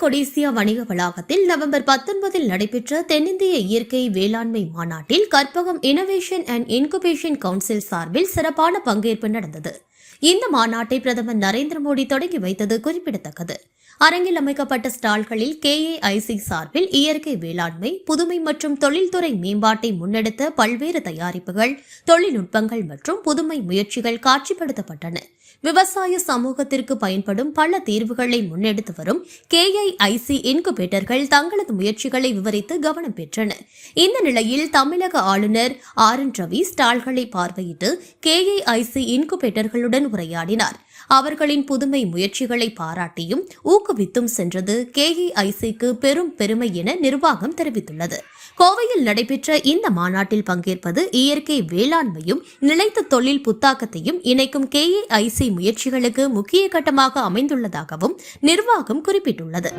கொடிசியா வணிக வளாகத்தில் நவம்பர் 19 நடைபெற்ற தென்னிந்திய இயற்கை வேளாண்மை மாநாட்டில் Karpagam innovation and incubation council சார்பில் சிறப்பான பங்கேற்பு நடந்தது. இந்த மாநாட்டை பிரதமர் நரேந்திர மோடி தொடங்கி வைத்தது குறிப்பிடத்தக்கது. அரங்கில் அமைக்கப்பட்ட ஸ்டால்களில் KAIC சார்பில் இயற்கை வேளாண்மை, புதுமை மற்றும் தொழில்துறை மேம்பாட்டை முன்னெடுத்த பல்வேறு தயாரிப்புகள், தொழில்நுட்பங்கள் மற்றும் புதுமை முயற்சிகள் காட்சிப்படுத்தப்பட்டன. விவசாய சமூகத்திற்கு பயன்படும் பல தீர்வுகளை முன்னெடுத்து வரும் KAIC இன்குபேட்டர்கள் தங்களது முயற்சிகளை விவரித்து கவனம் பெற்றன. இந்த நிலையில் தமிழக ஆளுநர் RN ரவி ஸ்டால்களை பார்வையிட்டு KAIC இன்குபேட்டர்களுடன் உரையாடினார். அவர்களின் புதுமை முயற்சிகளை பாராட்டியும் ஊக்குவித்தும் சென்றது KAICக்கு பெரும் பெருமை என நிர்வாகம் தெரிவித்துள்ளது. கோவையில் நடைபெற்ற இந்த மாநாட்டில் பங்கேற்பது இயற்கை வேளாண்மையும் நிலைத்த தொழில் புத்தாக்கத்தையும் இணைக்கும் KAIC முயற்சிகளுக்கு முக்கிய கட்டமாக அமைந்துள்ளதாகவும் நிர்வாகம் குறிப்பிட்டுள்ளது.